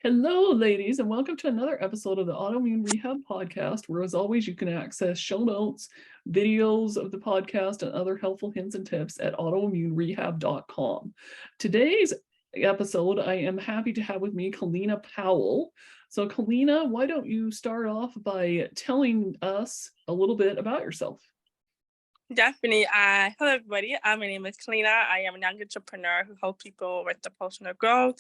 Hello, ladies, and welcome to another episode of the Autoimmune Rehab Podcast, where, as always, you can access show notes, videos of the podcast, and other helpful hints and tips at autoimmunerehab.com. Today's episode, I am happy to have with me Kellina Powell. So, Kellina, why don't you start off by telling us a little bit about yourself? Definitely. Hello, everybody. My name is Kellina. I am a young entrepreneur who helps people with the personal growth.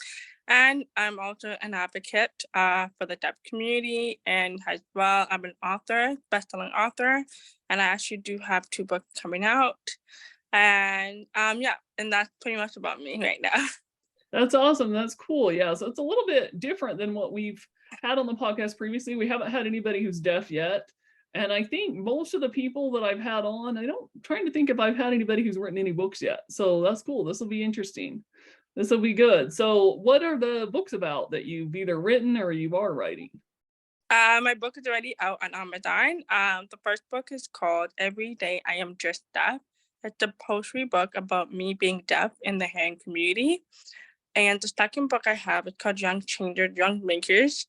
And I'm also an advocate for the deaf community. And as well, I'm an author, best-selling author. And I actually do have 2 books coming out. And and that's pretty much about me right now. That's awesome. That's cool. Yeah. So it's a little bit different than what we've had on the podcast previously. We haven't had anybody who's deaf yet. And I think most of the people that I've had on, I'm trying to think if I've had anybody who's written any books yet. So that's cool. This will be interesting. This will be good. So what are the books about that you've either written or you are writing? My book is already out on Amazon. The first book is called Every Day I Am Just Deaf. It's a poetry book about me being deaf in the hearing community. And the second book I have is called Young Changers, Young Makers.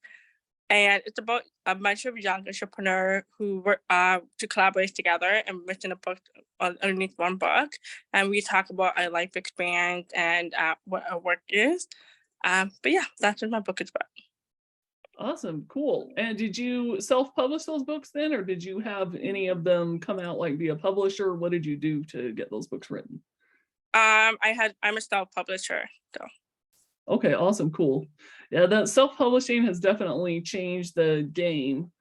And it's about a bunch of young entrepreneurs who work to collaborate together and written a book underneath one book. And we talk about our life experience and what our work is. But yeah, that's what my book is about. Awesome. Cool. And did you self-publish those books then, or did you have any of them come out like via publisher? What did you do to get those books written? I'm a self-publisher, so. Okay, awesome, cool. Yeah, that self-publishing has definitely changed the game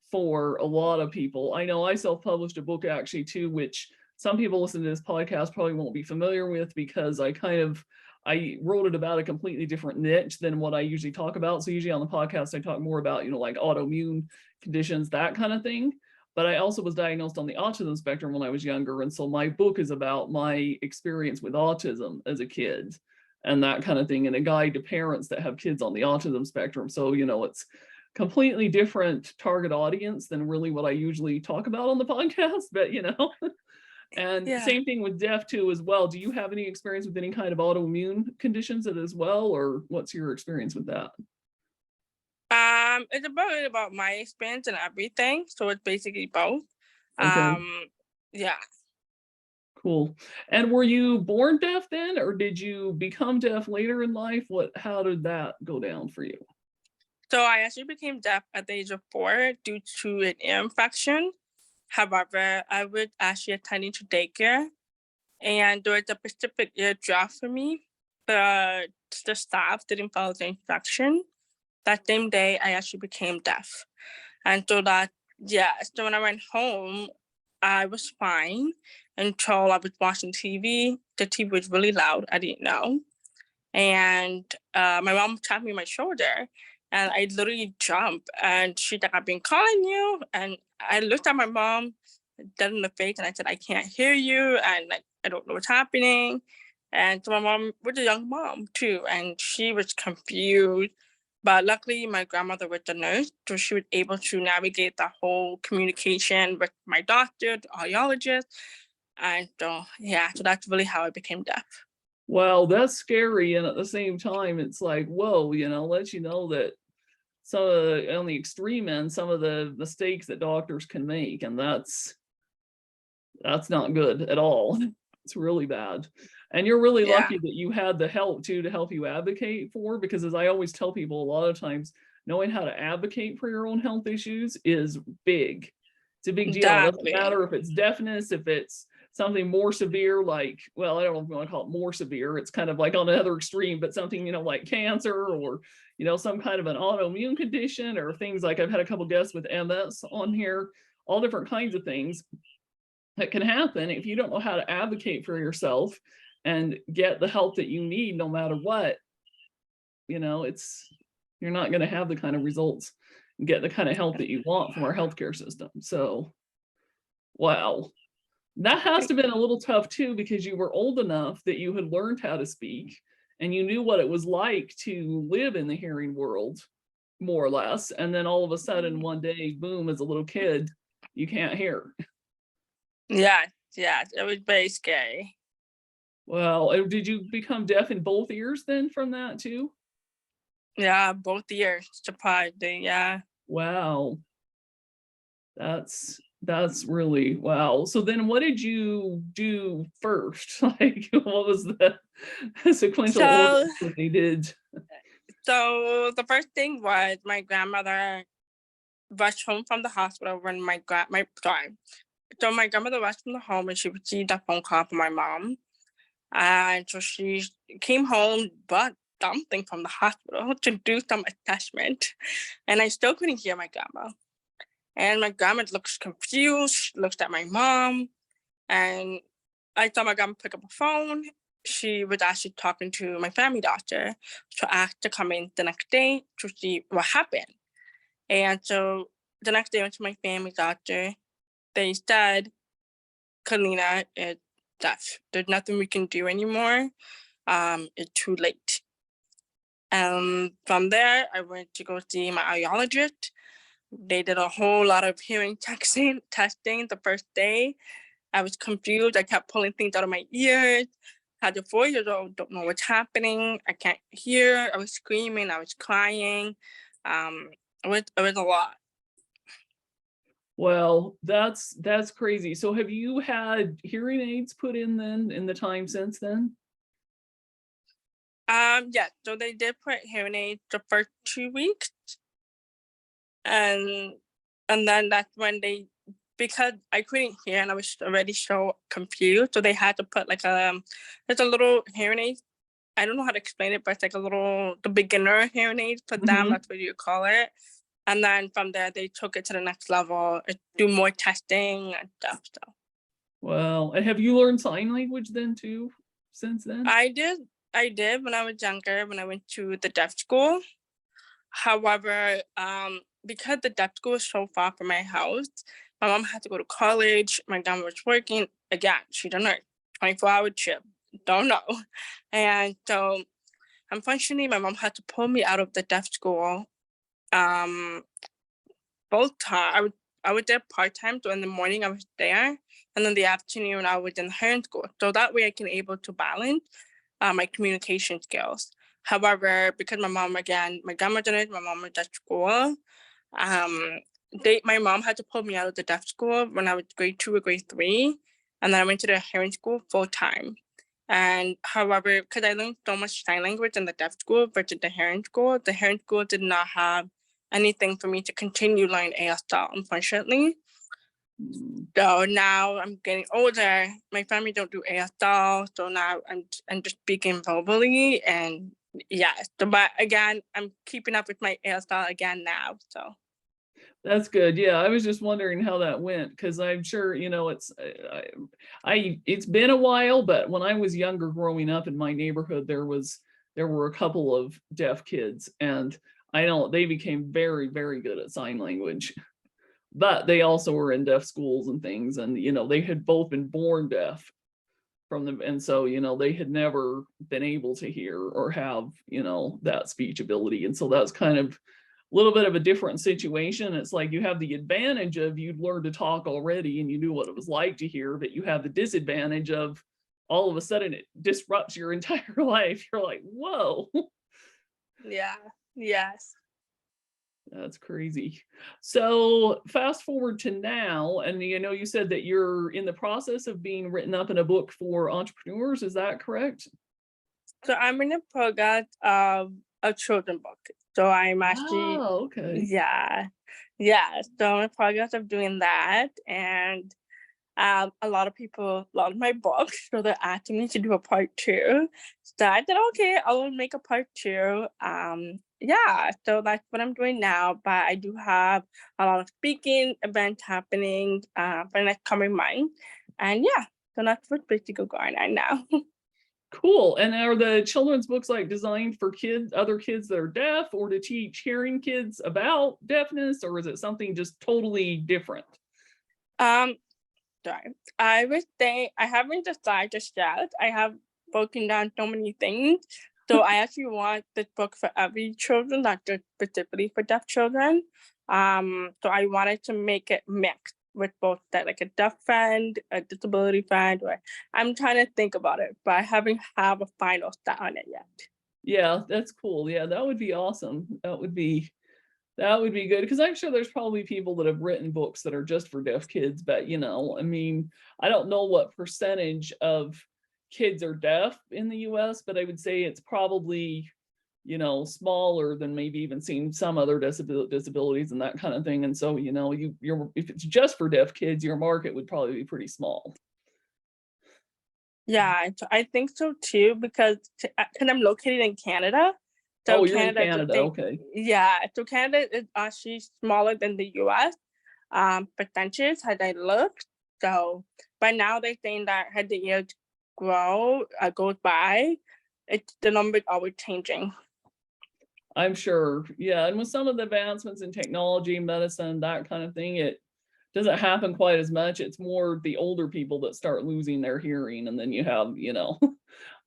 for a lot of people. I know I self-published a book actually too, which some people listening to this podcast probably won't be familiar with because I wrote it about a completely different niche than what I usually talk about. So usually on the podcast, I talk more about, like autoimmune conditions, that kind of thing. But I also was diagnosed on the autism spectrum when I was younger. And so my book is about my experience with autism as a kid and that kind of thing, and a guide to parents that have kids on the autism spectrum. So, it's completely different target audience than really what I usually talk about on the podcast, but and Yeah. same thing with deaf too as well. Do you have any experience with any kind of autoimmune conditions as well, or what's your experience with that? It's about my experience and everything. So it's basically both. Okay, Yeah. cool. And were you born deaf then, or did you become deaf later in life? How did that go down for you? So I actually became deaf at the age of 4 due to an ear infection. However, I was actually attending to daycare, and there was a specific ear drop for me. The staff didn't follow the instruction. That same day, I actually became deaf. And so when I went home, I was fine until I was watching TV. The TV was really loud. I didn't know. And my mom tapped me on my shoulder, and I literally jumped. And she's like, "I've been calling you." And I looked at my mom, dead in the face, and I said, "I can't hear you, and I don't know what's happening." And so my mom was a young mom too, and she was confused. But luckily, my grandmother was a nurse, so she was able to navigate the whole communication with my doctor, the audiologist. And so that's really how I became deaf. Well, that's scary, and at the same time, it's like, whoa, lets you know that on the extreme end, some of the mistakes that doctors can make, and that's not good at all. It's really bad. And you're really Yeah, lucky that you had the help too to help you advocate for, because as I always tell people, a lot of times knowing how to advocate for your own health issues is big. It's a big deal. It doesn't exactly. matter if it's deafness, if it's something more severe, like, well, I don't know if you want to call it more severe. It's kind of like on the other extreme, but something, like cancer or, some kind of an autoimmune condition or things like I've had a couple guests with MS on here, all different kinds of things that can happen if you don't know how to advocate for yourself and get the help that you need no matter what. It's you're not going to have the kind of results and get the kind of help that you want from our healthcare system. So wow, that has to have been a little tough too, because you were old enough that you had learned how to speak and you knew what it was like to live in the hearing world, more or less, and then all of a sudden one day, boom, as a little kid, you can't hear. Yeah, yeah, it was very scary. Well, did you become deaf in both ears then from that too? Yeah, both years, surprising. Yeah. Wow. That's really wow. So then what did you do first? Like what was the sequential order So, that they did? so the first thing was my grandmother rushed home from the hospital when my sorry. So my grandmother rushed from the home and she received a phone call from my mom. And so she came home, but something from the hospital to do some assessment. And I still couldn't hear my grandma. And my grandma looks confused, she looks at my mom, and I saw my grandma pick up a phone. She was actually talking to my family doctor to ask to come in the next day to see what happened. And so the next day I went to my family doctor. They said, Kellina is deaf. There's nothing we can do anymore. It's too late. From there, I went to go see my audiologist. They did a whole lot of hearing testing the first day. I was confused. I kept pulling things out of my ears. As a 4 years old, don't know what's happening. I can't hear. I was screaming. I was crying. It was a lot. Well, that's crazy. So have you had hearing aids put in then in the time since then? Yeah. So they did put hearing aids the first 2 weeks, and then that's when they, because I couldn't hear and I was already so confused, so they had to put like there's a little hearing aid. I don't know how to explain it, but it's like the beginner hearing aid for them. Mhm. That's what you call it. And then from there, they took it to the next level, do more testing and stuff. So Well, and have you learned sign language then too since then? I did, I did when I was younger, when I went to the deaf school. However, because the deaf school is so far from my house, my mom had to go to college. My grandma was working. Again, she done a 24-hour trip. Don't know. And so, unfortunately, my mom had to pull me out of the deaf school. Um, both times, I was there part time. So in the morning I was there, and then the afternoon I was in her school. So that way I can able to balance my communication skills. However, because my grandma did it, my mom was at school. Um, my mom had to pull me out of the deaf school when I was grade 2 or grade 3, and then I went to the hearing school full time. And however, because I learned so much sign language in the deaf school versus the hearing school did not have anything for me to continue learning ASL, unfortunately. Mm. So now I'm getting older. My family don't do ASL, so now I'm just speaking verbally, and yes. So, but again, I'm keeping up with my ASL again now. So That's good. Yeah, I was just wondering how that went because I'm sure, it's it's been a while, but when I was younger growing up in my neighborhood, there were a couple of deaf kids, and I know they became very, very good at sign language. But they also were in deaf schools and things, and they had both been born deaf from them, and so they had never been able to hear or have that speech ability, and so that's kind of a little bit of a different situation. It's like you have the advantage of you'd learned to talk already and you knew what it was like to hear, but you have the disadvantage of all of a sudden it disrupts your entire life. You're like, whoa, yeah, yes. that's crazy. So fast forward to now, and you said that you're in the process of being written up in a book for entrepreneurs. Is that correct? So I'm in the progress of a children book. So I'm actually, Oh, okay. yeah, yeah. So I'm in progress of doing that, and a lot of my books, so they're asking me to do a part 2. So I said, okay, I'll make a part 2. Yeah, so that's what I'm doing now. But I do have a lot of speaking events happening for the next coming month, and yeah, so that's what's basically going on now. Cool. And are the children's books like designed for other kids that are deaf, or to teach hearing kids about deafness, or is it something just totally different? um, Sorry, I would say I haven't decided just yet. I have broken down so many things. So I actually want this book for every children, not just specifically for deaf children. So I wanted to make it mixed with both that, like a deaf friend, a disability friend, or I'm trying to think about it, but I haven't have a final set on it yet. Yeah, that's cool. Yeah, that would be awesome. That would be good because I'm sure there's probably people that have written books that are just for deaf kids, but I mean, I don't know what percentage of kids are deaf in the US, but I would say it's probably, smaller than maybe even seeing some other disabilities and that kind of thing. And so, you're if it's just for deaf kids, your market would probably be pretty small. Yeah, I think so too because I'm located in Canada, so Oh, you're in Canada the Canada. thing. Okay. Yeah, so Canada is actually smaller than the U.S. Percentage had I looked. So, but now they're saying that as the years goes by, the number is always changing. I'm sure. Yeah. And with some of the advancements in technology, medicine, that kind of thing, it doesn't happen quite as much. It's more the older people that start losing their hearing. And then you have,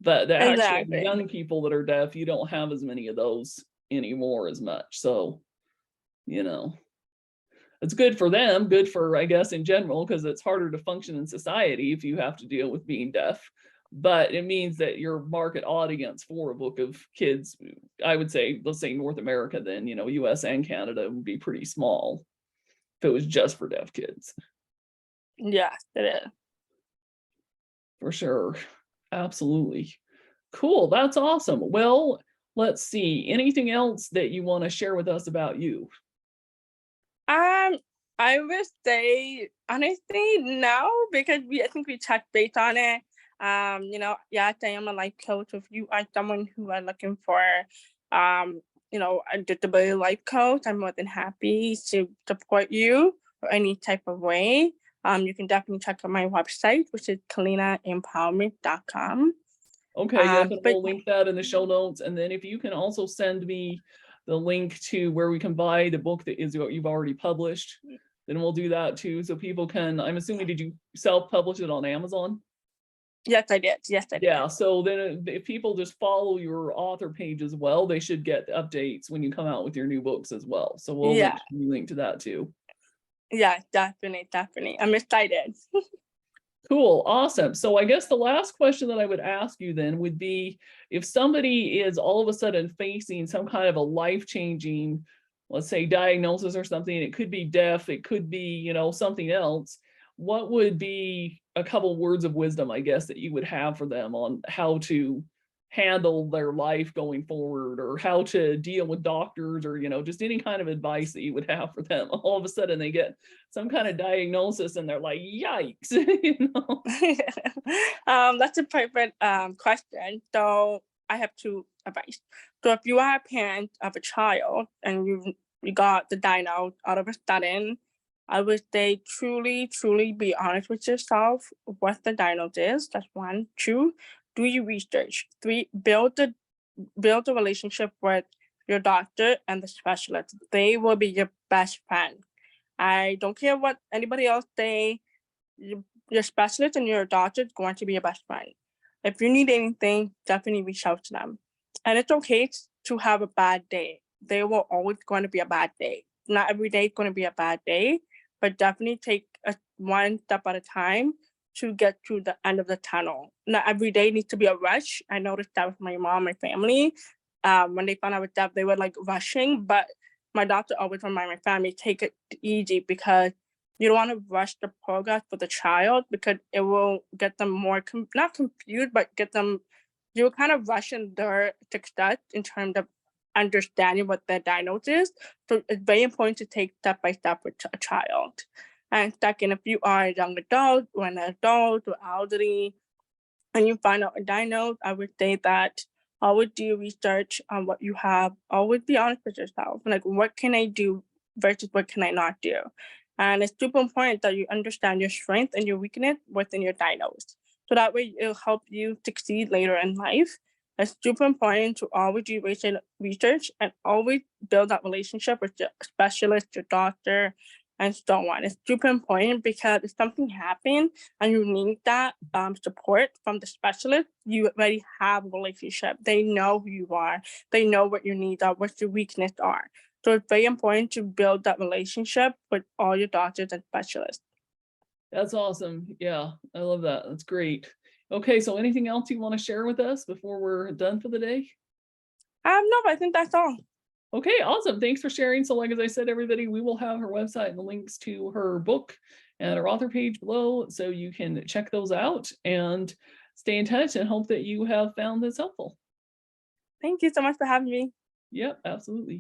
but the actual Exactly. young people that are deaf, you don't have as many of those anymore as much. So, you know, it's good for them, good for, I guess, in general, because it's harder to function in society if you have to deal with being deaf. But it means that your market audience for a book of kids, I would say, let's say North America, then, US and Canada would be pretty small if it was just for deaf kids, Yes, it is. for sure. Absolutely. Cool. That's awesome. Well, let's see. Anything else that you want to share with us about you? Um, I would say honestly no, because I think we touched base on it. Yes, I am a life coach. If you are someone who are looking for, um, a disability life coach, I'm more than happy to support you or any type of way. You can definitely check out my website, which is KellinaEmpowerment.com. Okay, yep, and But we'll link that in the show notes, and then if you can also send me the link to where we can buy the book that is what you've already published, then we'll do that too, so people can, I'm assuming, did you self-publish it on Amazon? yes, I did. Yes, I did. Yeah, so then if people just follow your author page as well, they should get updates when you come out with your new books as well. So we'll make Yeah, sure you link to that too. yeah, definitely, definitely. I'm excited. Cool, awesome. So I guess the last question that I would ask you then would be if somebody is all of a sudden facing some kind of a life-changing, let's say diagnosis or something, it could be deaf, it could be, something else, what would be a couple words of wisdom, I guess, that you would have for them on how to handle their life going forward or how to deal with doctors or, just any kind of advice that you would have for them? All of a sudden they get some kind of diagnosis and they're like, yikes, you know? That's a perfect question. So I have two advice. So if you are a parent of a child and you got the diagnosis out of a sudden, I would say truly be honest with yourself what the diagnosis is. That's one. Two, do your research. Three, build a relationship with your doctor and the specialist. They will be your best friend. I don't care what anybody else say, your specialist and your doctor is going to be your best friend. If you need anything, definitely reach out to them. And it's okay to have a bad day. There will always going to be a bad day. Not every day is going to be a bad day, but definitely take one step at a time to get to the end of the tunnel. Not every day needs to be a rush. I noticed that with my mom, my family. When they found out with that, they were like rushing, but my doctor always remind my family take it easy because you don't want to rush the progress for the child because it will get them more not confused, but get them you kind of rush in their success in terms of understanding what their diagnosis is. So it's very important to take step by step with a child. And second, if you are a young adult or an adult or elderly and you find out a diagnosis, I would say that always do research on what you have. Always be honest with yourself. Like, what can I do versus what can I not do? And it's super important that you understand your strength and your weakness within your diagnosis. So that way it'll help you succeed later in life. It's super important to always do research and always build that relationship with your specialist, your doctor, and so on. It's super important because if something happens and you need that support from the specialist, you already have a relationship. They know who you are. They know what your needs are, what your weaknesses are. So it's very important to build that relationship with all your doctors and specialists. That's awesome. Yeah, I love that. That's great. Okay, so anything else you want to share with us before we're done for the day? No, but I think that's all. Okay, awesome. Thanks for sharing. So, like as I said, everybody, we will have her website and the links to her book and her author page below, so you can check those out and stay in touch and hope that you have found this helpful. Thank you so much for having me. Yep, absolutely.